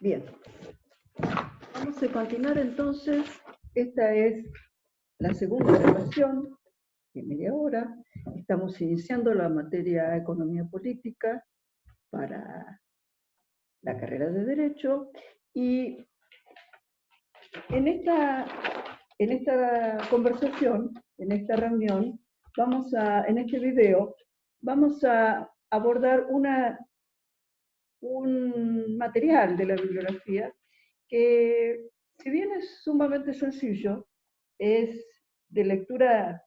Bien, vamos a continuar entonces. Esta es la segunda grabación de media hora. Estamos iniciando la materia Economía Política para la carrera de Derecho y en esta conversación, en esta reunión, en este video, vamos a abordar un material de la bibliografía que, si bien es sumamente sencillo, es de lectura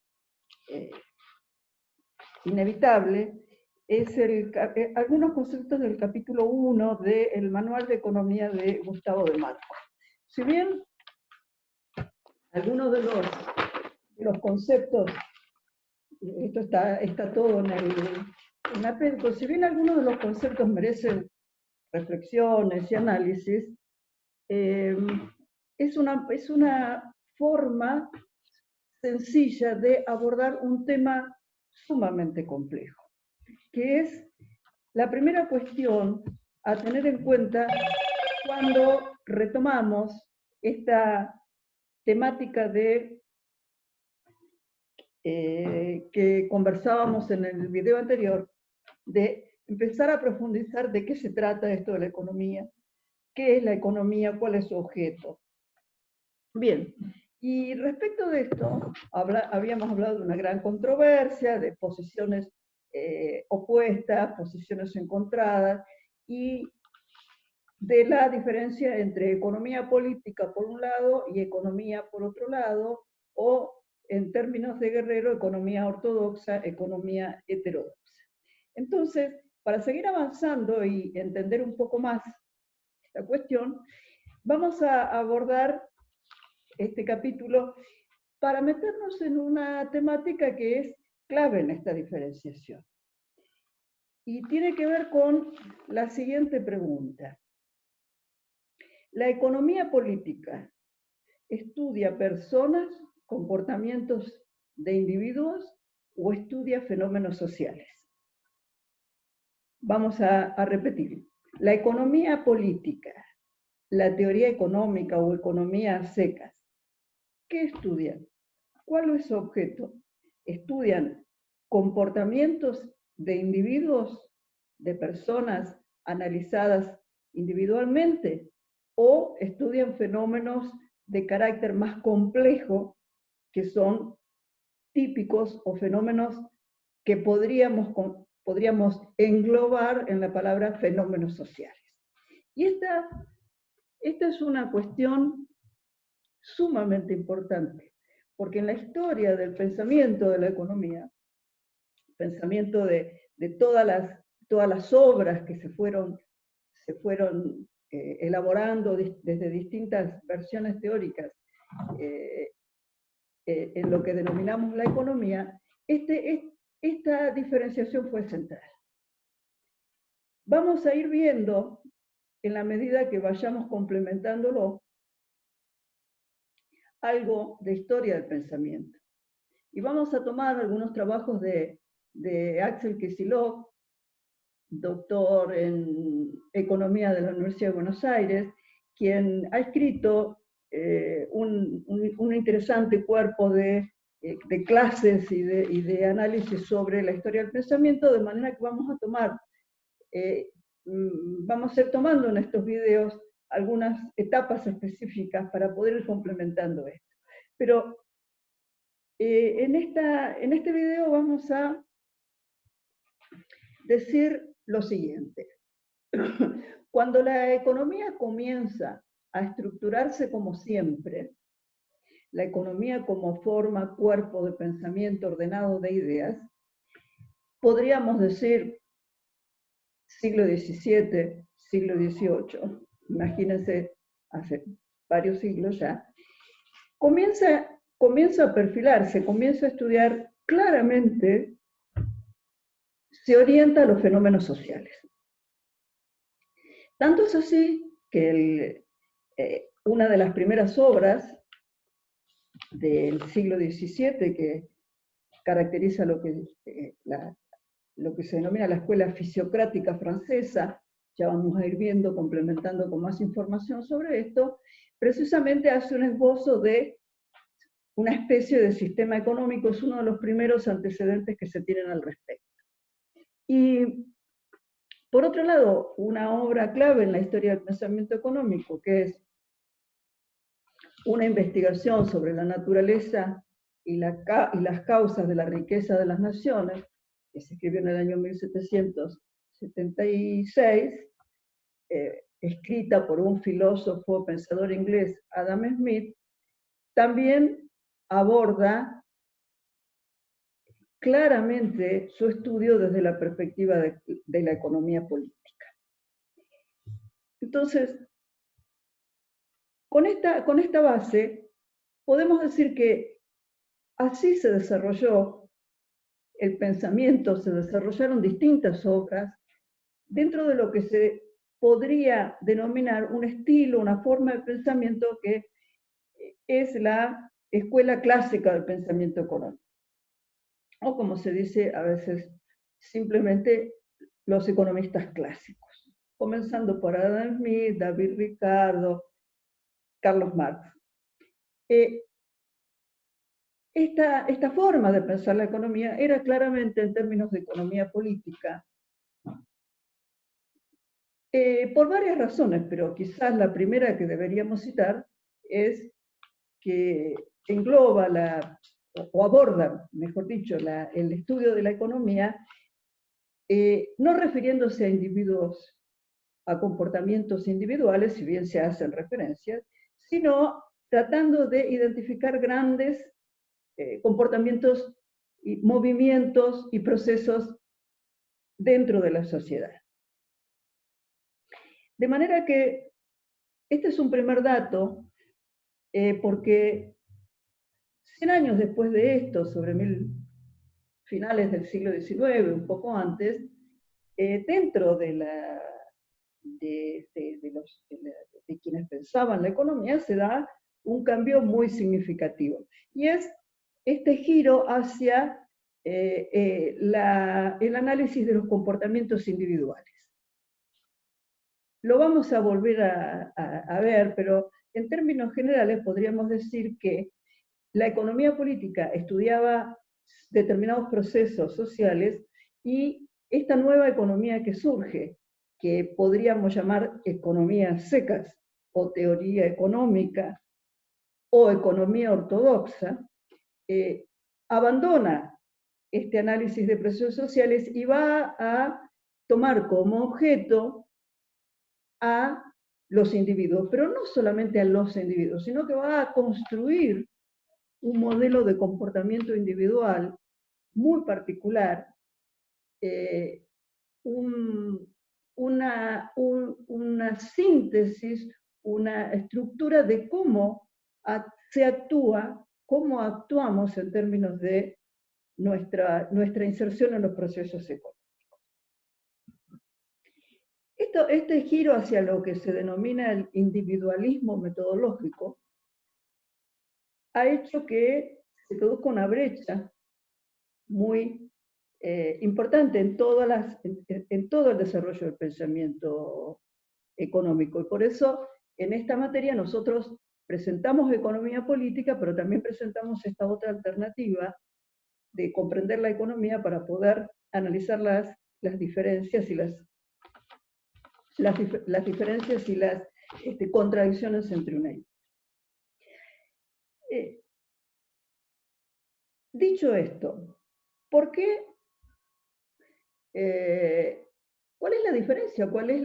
inevitable, es algunos conceptos del capítulo 1 del Manual de Economía de Gustavo de Marco. Si bien algunos de los conceptos, esto está todo en la PEDCO, si bien algunos de los conceptos merecen reflexiones y análisis, es una forma sencilla de abordar un tema sumamente complejo, que es la primera cuestión a tener en cuenta cuando retomamos esta temática que conversábamos en el video anterior, de empezar a profundizar de qué se trata esto de la economía, qué es la economía, cuál es su objeto. Bien, y respecto de esto, habíamos hablado de una gran controversia, de posiciones opuestas, posiciones encontradas, y de la diferencia entre economía política por un lado y economía por otro lado, o en términos de Guerrero, economía ortodoxa, economía heterodoxa. Entonces, para seguir avanzando y entender un poco más esta cuestión, vamos a abordar este capítulo para meternos en una temática que es clave en esta diferenciación. Y tiene que ver con la siguiente pregunta. ¿La economía política estudia personas, comportamientos de individuos o estudia fenómenos sociales? Vamos a repetir. La economía política, la teoría económica o economía secas, ¿qué estudian? ¿Cuál es su objeto? ¿Estudian comportamientos de individuos, de personas analizadas individualmente? ¿O estudian fenómenos de carácter más complejo que son típicos o fenómenos que podríamos englobar en la palabra fenómenos sociales? Y esta es una cuestión sumamente importante, porque en la historia del pensamiento de la economía, pensamiento de todas las obras que se fueron elaborando desde distintas versiones teóricas en lo que denominamos la economía, esta diferenciación fue central. Vamos a ir viendo, en la medida que vayamos complementándolo, algo de historia del pensamiento. Y vamos a tomar algunos trabajos de Axel Kicillof, doctor en Economía de la Universidad de Buenos Aires, quien ha escrito un interesante cuerpo de clases y de análisis sobre la historia del pensamiento, de manera que vamos a ir tomando en estos videos algunas etapas específicas para poder ir complementando esto. Pero en este video vamos a decir lo siguiente. Cuando la economía comienza a estructurarse como siempre, la economía como forma, cuerpo de pensamiento ordenado de ideas, podríamos decir siglo XVII, siglo XVIII, imagínense, hace varios siglos ya, comienza a perfilarse, comienza a estudiar claramente, se orienta a los fenómenos sociales. Tanto es así que una de las primeras obras del siglo XVII que caracteriza lo que se denomina la escuela fisiocrática francesa, ya vamos a ir viendo, complementando con más información sobre esto, precisamente hace un esbozo de una especie de sistema económico, es uno de los primeros antecedentes que se tienen al respecto. Y por otro lado, una obra clave en la historia del pensamiento económico, que es una investigación sobre la naturaleza y las causas de la riqueza de las naciones, que se escribió en el año 1776, escrita por un filósofo, pensador inglés, Adam Smith, también aborda claramente su estudio desde la perspectiva de la economía política. Entonces, con esta base, podemos decir que así se desarrolló el pensamiento, se desarrollaron distintas obras dentro de lo que se podría denominar un estilo, una forma de pensamiento que es la escuela clásica del pensamiento económico. O como se dice a veces, simplemente los economistas clásicos, comenzando por Adam Smith, David Ricardo, Carlos Marx. Esta forma de pensar la economía era claramente en términos de economía política, por varias razones, pero quizás la primera que deberíamos citar es que engloba o aborda, mejor dicho, el estudio de la economía, no refiriéndose a individuos, a comportamientos individuales, si bien se hacen referencias, sino tratando de identificar grandes comportamientos, y movimientos y procesos dentro de la sociedad. De manera que este es un primer dato, porque 100 años después de esto, sobre finales del siglo XIX, un poco antes, dentro de quienes pensaban la economía, se da un cambio muy significativo. Y es este giro hacia el análisis de los comportamientos individuales. Lo vamos a volver a ver, pero en términos generales podríamos decir que la economía política estudiaba determinados procesos sociales y esta nueva economía que surge, que podríamos llamar economías secas o teoría económica o economía ortodoxa, abandona este análisis de procesos sociales y va a tomar como objeto a los individuos, pero no solamente a los individuos, sino que va a construir un modelo de comportamiento individual muy particular, una síntesis, una estructura de cómo se actúa, cómo actuamos en términos de nuestra inserción en los procesos económicos. Este giro hacia lo que se denomina el individualismo metodológico ha hecho que se produzca una brecha muy importante en todo el desarrollo del pensamiento económico. Y por eso, en esta materia, nosotros presentamos economía política, pero también presentamos esta otra alternativa de comprender la economía para poder analizar las diferencias y las contradicciones entre una y otra. Dicho esto, ¿por qué? ¿Cuál es la diferencia? ¿Cuál es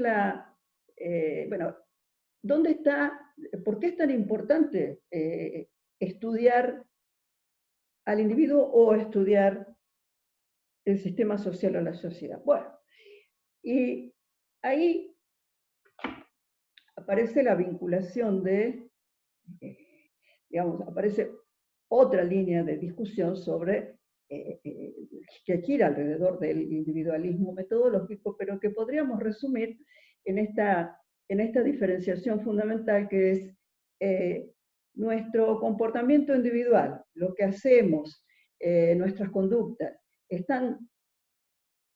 ¿dónde está? ¿Por qué es tan importante estudiar al individuo o estudiar el sistema social o la sociedad? Bueno, y ahí aparece la vinculación aparece otra línea de discusión sobre que gira alrededor del individualismo metodológico, pero que podríamos resumir en esta diferenciación fundamental que es nuestro comportamiento individual, lo que hacemos, nuestras conductas, están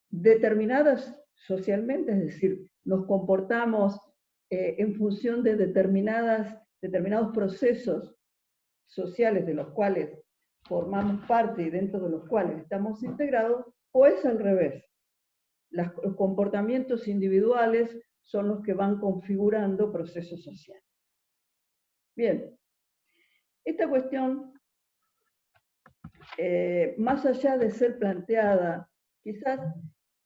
determinadas socialmente, es decir, nos comportamos en función de determinados procesos sociales de los cuales formamos parte y dentro de los cuales estamos integrados, o es al revés. Los comportamientos individuales son los que van configurando procesos sociales. Bien, esta cuestión, más allá de ser planteada, quizás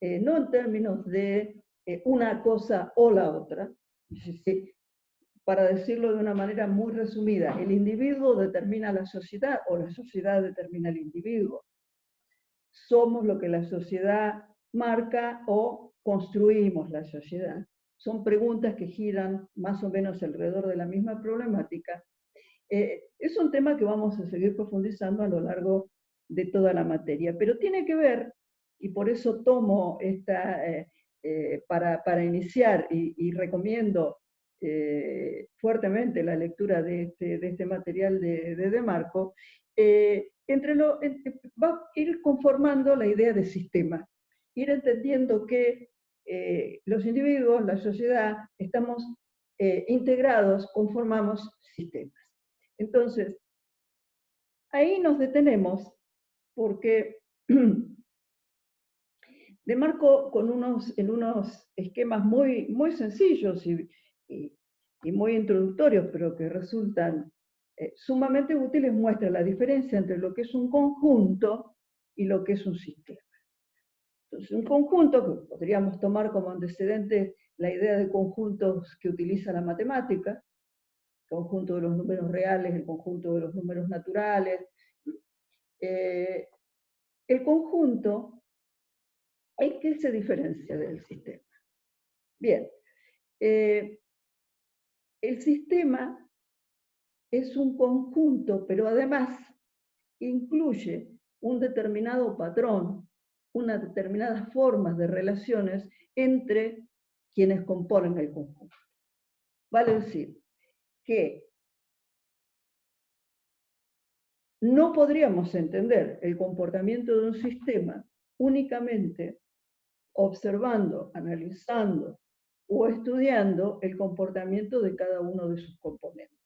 no en términos de una cosa o la otra, para decirlo de una manera muy resumida, el individuo determina la sociedad o la sociedad determina el individuo. Somos lo que la sociedad marca o construimos la sociedad. Son preguntas que giran más o menos alrededor de la misma problemática. Es un tema que vamos a seguir profundizando a lo largo de toda la materia, pero tiene que ver, y por eso tomo esta, para iniciar, y recomiendo fuertemente la lectura de este material de Marco, va a ir conformando la idea de sistema, ir entendiendo que los individuos, la sociedad, estamos integrados, conformamos sistemas. Entonces, ahí nos detenemos porque de Marco, en unos esquemas muy sencillos y muy introductorios, pero que resultan sumamente útiles, muestra la diferencia entre lo que es un conjunto y lo que es un sistema. Entonces, un conjunto, que podríamos tomar como antecedente la idea de conjuntos que utiliza la matemática, el conjunto de los números reales, el conjunto de los números naturales. El conjunto, ¿en qué se diferencia del sistema? Bien, el sistema es un conjunto, pero además incluye un determinado patrón, unas determinadas formas de relaciones entre quienes componen el conjunto. Vale decir que no podríamos entender el comportamiento de un sistema únicamente observando, analizando o estudiando el comportamiento de cada uno de sus componentes.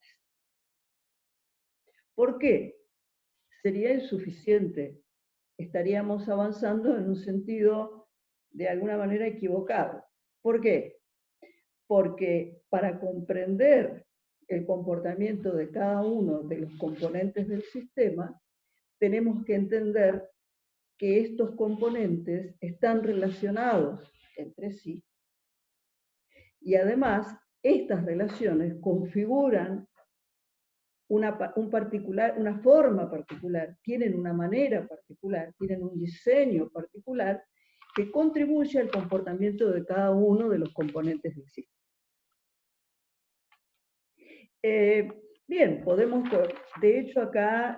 ¿Por qué? Sería insuficiente. Estaríamos avanzando en un sentido de alguna manera equivocado. ¿Por qué? Porque para comprender el comportamiento de cada uno de los componentes del sistema, tenemos que entender que estos componentes están relacionados entre sí y además estas relaciones configuran una forma particular, tienen una manera particular, tienen un diseño particular que contribuye al comportamiento de cada uno de los componentes del sistema. Bien, podemos, de hecho acá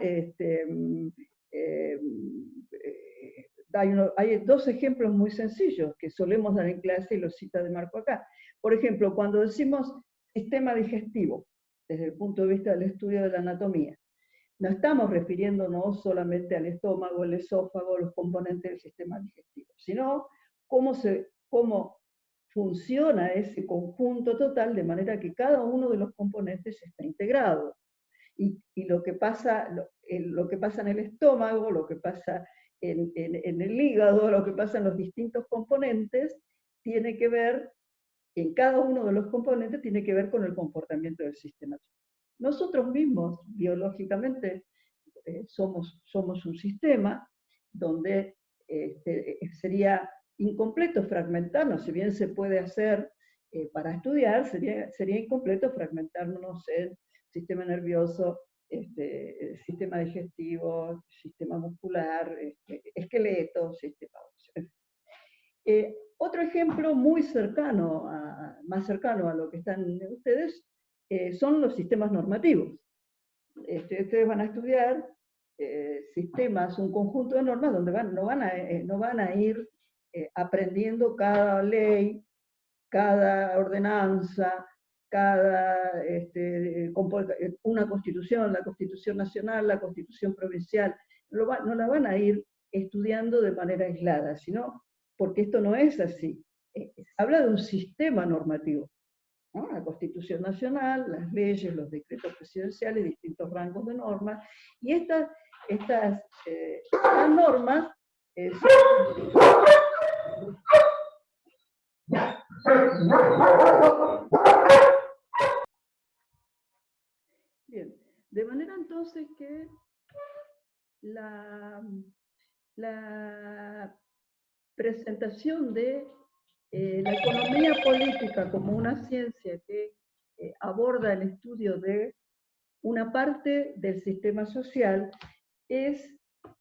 hay dos ejemplos muy sencillos que solemos dar en clase y los cita de Marco acá. Por ejemplo, cuando decimos sistema digestivo, desde el punto de vista del estudio de la anatomía, no estamos refiriéndonos solamente al estómago, el esófago, los componentes del sistema digestivo, sino cómo funciona ese conjunto total de manera que cada uno de los componentes está integrado. Y lo que pasa en el estómago, lo que pasa en el hígado, lo que pasa en los distintos componentes, tiene que ver, en cada uno de los componentes, tiene que ver con el comportamiento del sistema. Nosotros mismos, biológicamente, somos un sistema donde sería incompleto fragmentarnos, si bien se puede hacer para estudiar, sería incompleto fragmentarnos en sistema nervioso, sistema digestivo, sistema muscular, esqueleto, sistema óseo. Otro ejemplo muy cercano, más cercano a lo que están ustedes, son los sistemas normativos. Ustedes van a estudiar sistemas, un conjunto de normas donde no van a ir aprendiendo cada ley, cada ordenanza, una constitución, la Constitución Nacional, la Constitución Provincial, no la van a ir estudiando de manera aislada, sino porque esto no es así. habla de un sistema normativo, ¿no? La Constitución Nacional, las leyes, los decretos presidenciales, distintos rangos de normas, y estas normas bien, de manera entonces que la presentación de la economía política como una ciencia que aborda el estudio de una parte del sistema social es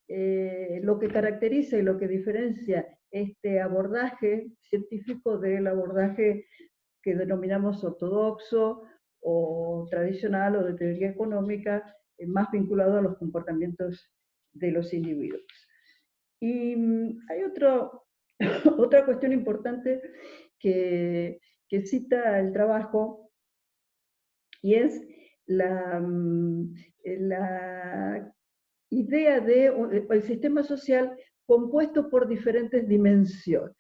lo que caracteriza y lo que diferencia este abordaje científico del abordaje que denominamos ortodoxo o tradicional o de teoría económica, más vinculado a los comportamientos de los individuos. Y hay otra cuestión importante que cita el trabajo, y es la idea de el sistema social compuesto por diferentes dimensiones.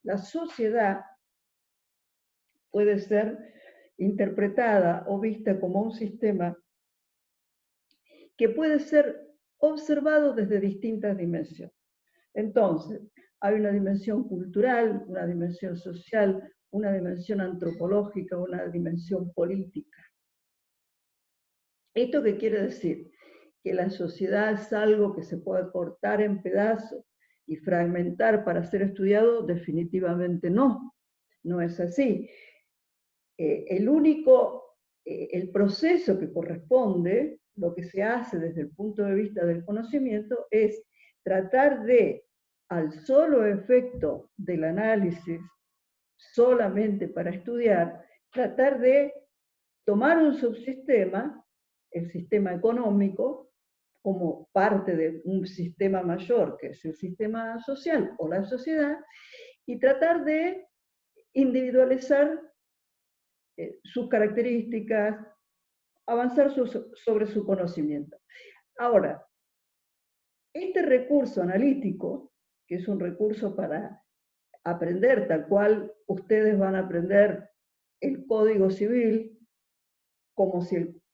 La sociedad puede ser interpretada o vista como un sistema que puede ser observado desde distintas dimensiones. Entonces, hay una dimensión cultural, una dimensión social, una dimensión antropológica, una dimensión política. ¿Esto qué quiere decir? Que la sociedad es algo que se puede cortar en pedazos y fragmentar para ser estudiado. Definitivamente no, no es así. El proceso que corresponde, lo que se hace desde el punto de vista del conocimiento, es tratar de, al solo efecto del análisis, solamente para estudiar, tratar de tomar un subsistema, el sistema económico, como parte de un sistema mayor, que es el sistema social o la sociedad, y tratar de individualizar sus características, avanzar sobre su conocimiento. Ahora, este recurso analítico, que es un recurso para aprender, tal cual ustedes van a aprender el Código Civil,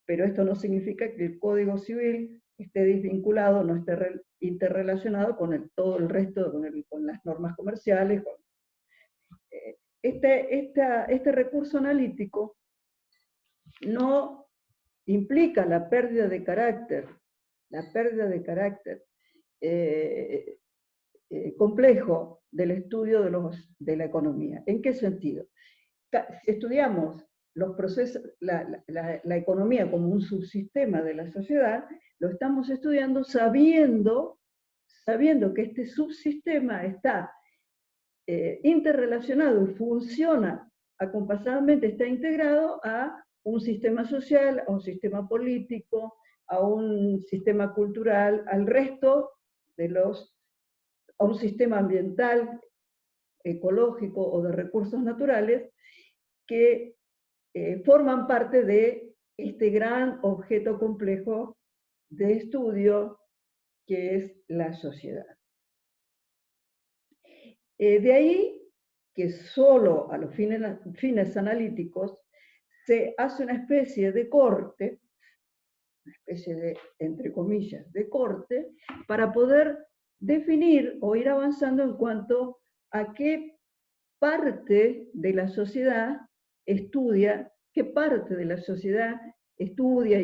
pero esto no significa que el Código Civil esté desvinculado, no esté interrelacionado con todo el resto, con las normas comerciales. Este recurso analítico no implica la pérdida de carácter complejo del estudio de la economía. ¿En qué sentido? Si estudiamos los procesos, la economía como un subsistema de la sociedad, lo estamos estudiando sabiendo que este subsistema está interrelacionado y funciona acompasadamente, está integrado a un sistema social, a un sistema político, a un sistema cultural, al resto a un sistema ambiental, ecológico o de recursos naturales que forman parte de este gran objeto complejo de estudio que es la sociedad. De ahí que solo a los fines analíticos se hace una especie de corte, una especie de, entre comillas, de corte, para poder definir o ir avanzando en cuanto a qué parte de la sociedad estudia, y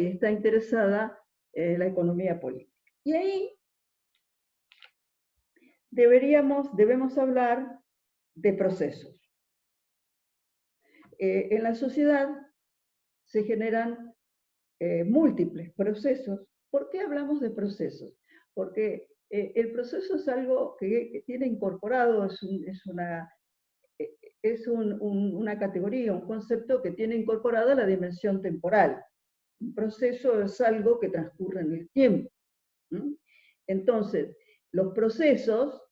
está interesada en la economía política. Y ahí debemos hablar de procesos. En la sociedad se generan múltiples procesos. ¿Por qué hablamos de procesos? Porque el proceso es algo que tiene incorporado, es una categoría, un concepto que tiene incorporada la dimensión temporal. Un proceso es algo que transcurre en el tiempo. Entonces, los procesos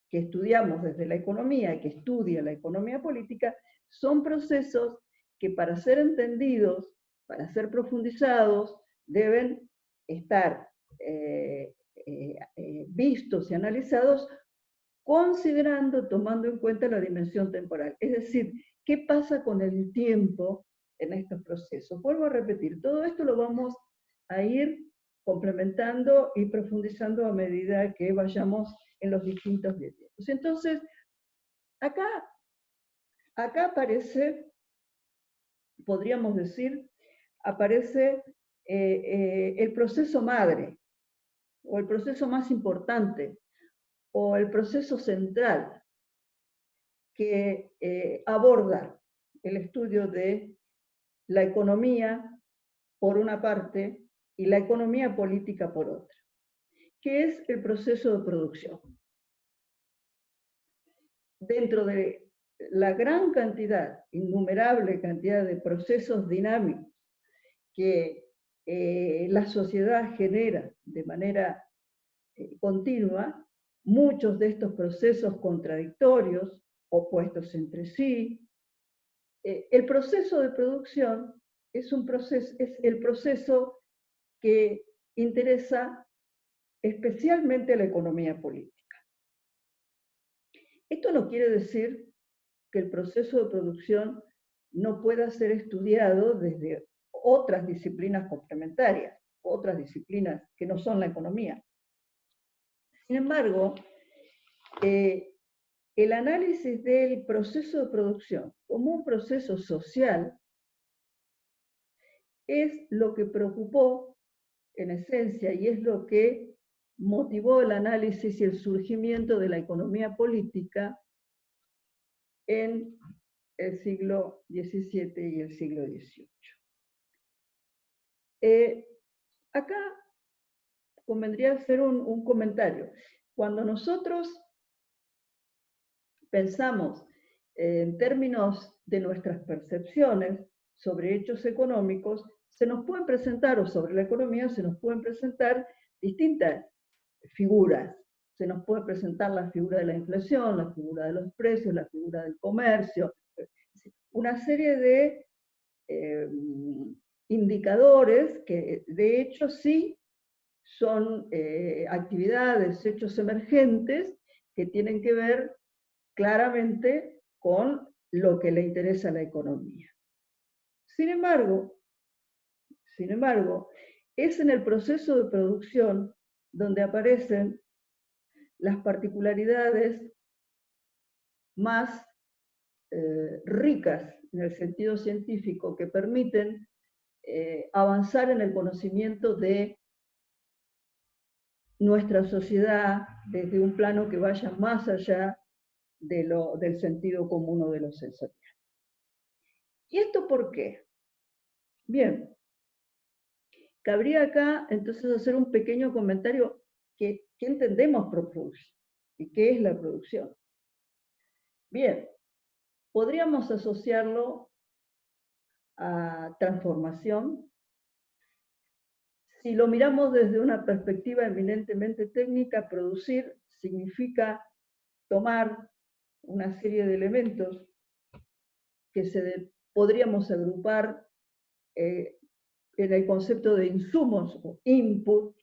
que estudiamos desde la economía, que estudia la economía política, son procesos que para ser entendidos, para ser profundizados, deben estar vistos y analizados considerando, tomando en cuenta la dimensión temporal. Es decir, ¿qué pasa con el tiempo en estos procesos? Vuelvo a repetir, todo esto lo vamos a ir complementando y profundizando a medida que vayamos en los distintos videos. Entonces, acá aparece, podríamos decir, aparece el proceso madre, o el proceso más importante, o el proceso central, que aborda el estudio de la economía, por una parte, y la economía política por otra, que es el proceso de producción. Dentro de la gran cantidad, innumerable cantidad de procesos dinámicos que la sociedad genera de manera continua, muchos de estos procesos contradictorios, opuestos entre sí, el proceso de producción es el proceso que interesa especialmente a la economía política. Esto no quiere decir que el proceso de producción no pueda ser estudiado desde otras disciplinas complementarias, otras disciplinas que no son la economía. Sin embargo, el análisis del proceso de producción como un proceso social es lo que preocupó en esencia y es lo que motivó el análisis y el surgimiento de la economía política en el siglo XVII y el siglo XVIII. Acá convendría hacer un comentario. Cuando nosotros pensamos en términos de nuestras percepciones sobre hechos económicos, se nos pueden presentar, o sobre la economía, se nos pueden presentar distintas figuras. Se nos puede presentar la figura de la inflación, la figura de los precios, la figura del comercio, una serie de indicadores que de hecho sí son actividades, hechos emergentes que tienen que ver claramente con lo que le interesa a la economía. Sin embargo, es en el proceso de producción donde aparecen las particularidades más ricas en el sentido científico que permiten avanzar en el conocimiento de nuestra sociedad desde un plano que vaya más allá del sentido común o de lo sensorial. ¿Y esto por qué? Bien, cabría acá entonces hacer un pequeño comentario. ¿Qué entendemos por producción? ¿Y qué es la producción? Bien, podríamos asociarlo a transformación. Si lo miramos desde una perspectiva eminentemente técnica, producir significa tomar una serie de elementos que podríamos agrupar en el concepto de insumos o input,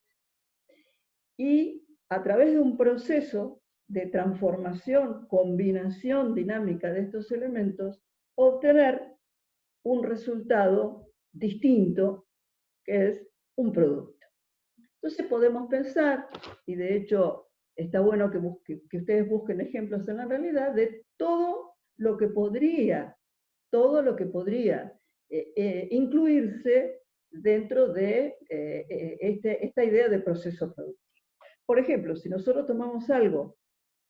y a través de un proceso de transformación, combinación dinámica de estos elementos, obtener un resultado distinto, que es un producto. Entonces podemos pensar, y de hecho está bueno que ustedes busquen ejemplos en la realidad, de todo lo que podría incluirse dentro de esta idea de proceso productivo. Por ejemplo, si nosotros tomamos algo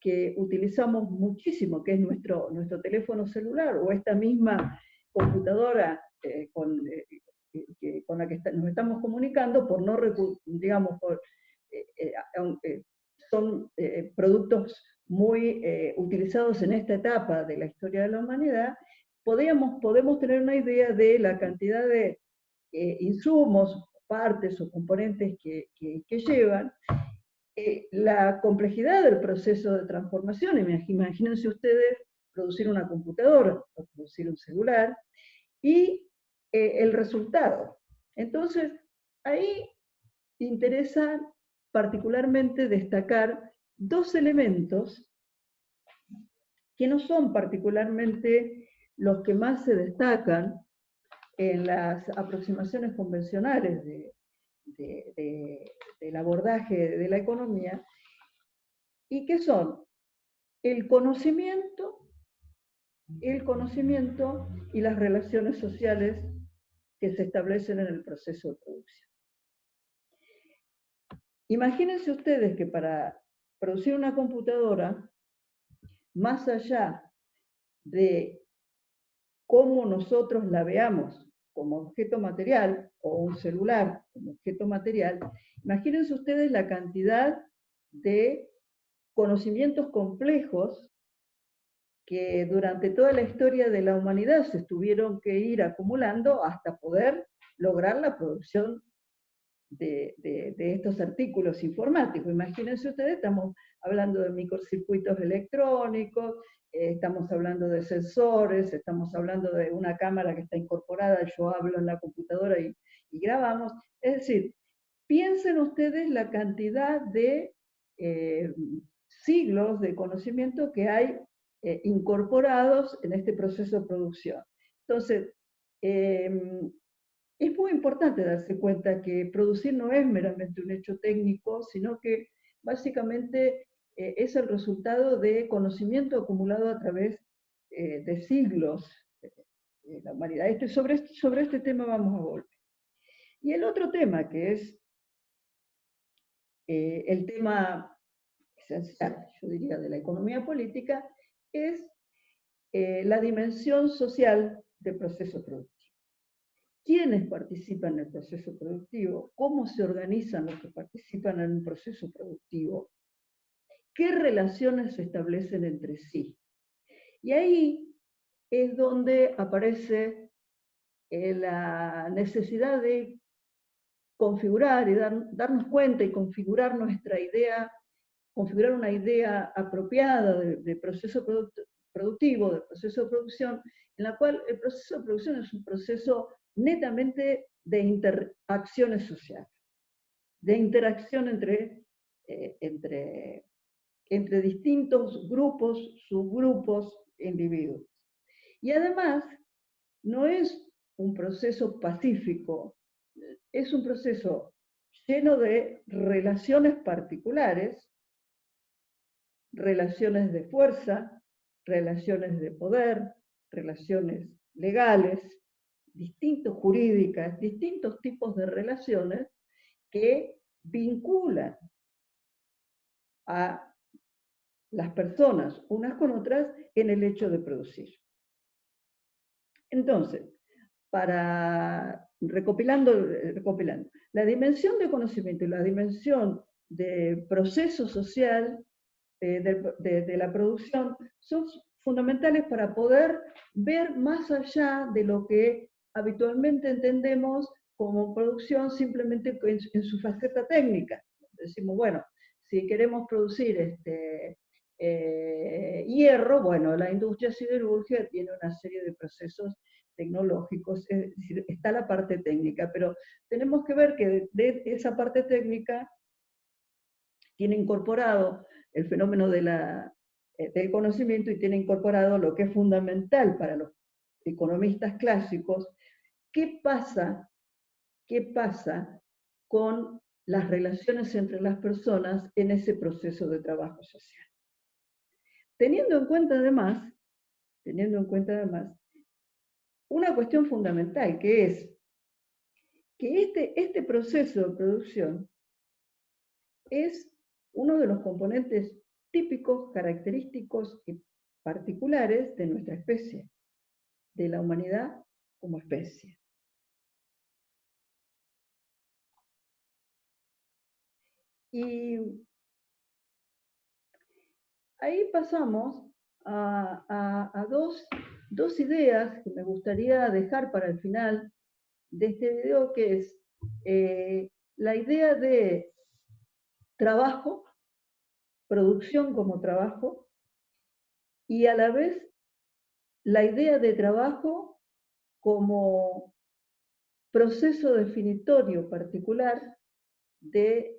que utilizamos muchísimo, que es nuestro teléfono celular, o esta misma computadora con la que nos estamos comunicando, son productos muy utilizados en esta etapa de la historia de la humanidad, podemos tener una idea de la cantidad de insumos, partes o componentes que llevan, la complejidad del proceso de transformación. Imagínense ustedes producir una computadora o producir un celular, y el resultado. Entonces, ahí interesa particularmente destacar dos elementos que no son particularmente los que más se destacan en las aproximaciones convencionales del abordaje de la economía, y que son el conocimiento y las relaciones sociales que se establecen en el proceso de producción. Imagínense ustedes que para producir una computadora, más allá de cómo nosotros la veamos como objeto material, o un celular como objeto material, imagínense ustedes la cantidad de conocimientos complejos que durante toda la historia de la humanidad se tuvieron que ir acumulando hasta poder lograr la producción de estos artículos informáticos. Imagínense ustedes, estamos hablando de microcircuitos electrónicos, estamos hablando de sensores, estamos hablando de una cámara que está incorporada, yo hablo en la computadora y grabamos. Es decir, piensen ustedes la cantidad de siglos de conocimiento que hay incorporados en este proceso de producción. Entonces, es muy importante darse cuenta que producir no es meramente un hecho técnico, sino que básicamente es el resultado de conocimiento acumulado a través de siglos de la humanidad. Sobre este tema vamos a volver. Y el otro tema, que es el tema esencial, yo diría, de la economía política, es la dimensión social del proceso productivo. ¿Quiénes participan en el proceso productivo? ¿Cómo se organizan los que participan en un proceso productivo? ¿Qué relaciones se establecen entre sí? Y ahí es donde aparece la necesidad de configurar y darnos cuenta y configurar nuestra idea, configurar una idea apropiada de proceso productivo, de proceso de producción, en la cual el proceso de producción es un proceso netamente de interacciones sociales, de interacción entre distintos grupos, subgrupos, individuos. Y además, no es un proceso pacífico, es un proceso lleno de relaciones particulares, relaciones de fuerza, relaciones de poder, relaciones legales, distintas jurídicas, distintos tipos de relaciones que vinculan a las personas unas con otras en el hecho de producir. Entonces, recopilando, la dimensión de conocimiento y la dimensión de proceso social de la producción son fundamentales para poder ver más allá de lo que habitualmente entendemos como producción simplemente en su faceta técnica. Decimos, bueno, si queremos producir hierro, bueno, la industria siderúrgica tiene una serie de procesos tecnológicos, es decir, está la parte técnica, pero tenemos que ver que de esa parte técnica tiene incorporado el fenómeno del conocimiento y tiene incorporado lo que es fundamental para los economistas clásicos. ¿Qué pasa con las relaciones entre las personas en ese proceso de trabajo social? Teniendo en cuenta además, una cuestión fundamental, que es que este proceso de producción es uno de los componentes típicos, característicos y particulares de nuestra especie, de la humanidad como especie. Y ahí pasamos a dos ideas que me gustaría dejar para el final de este video, que es la idea de trabajo, producción como trabajo, y a la vez la idea de trabajo como proceso definitorio particular de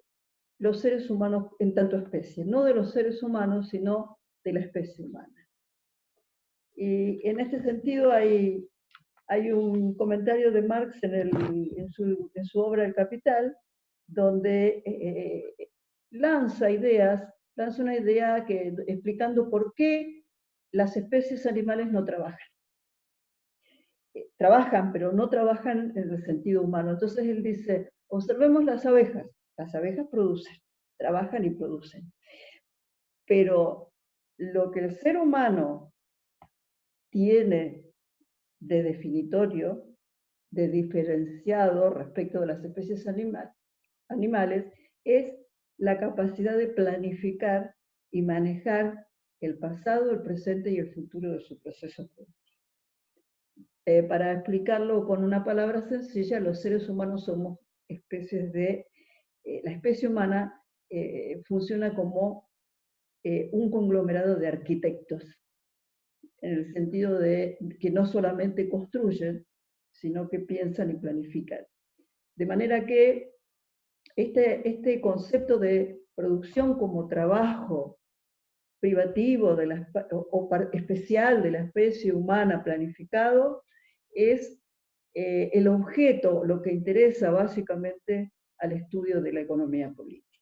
los seres humanos en tanto especie, no de los seres humanos, sino de la especie humana. Y en este sentido hay un comentario de Marx en su obra El Capital, donde lanza una idea explicando por qué las especies animales no trabajan. Trabajan, pero no trabajan en el sentido humano. Entonces él dice, observemos las abejas producen, trabajan y producen. Pero lo que el ser humano tiene de definitorio, de diferenciado respecto de las especies animales, es la capacidad de planificar y manejar el pasado, el presente y el futuro de su proceso productivo. Para explicarlo con una palabra sencilla, los seres humanos somos especies de... la especie humana funciona como un conglomerado de arquitectos, en el sentido de que no solamente construyen, sino que piensan y planifican. De manera que este concepto de producción como trabajo privativo o especial de la especie humana planificado es el objeto, lo que interesa básicamente al estudio de la economía política.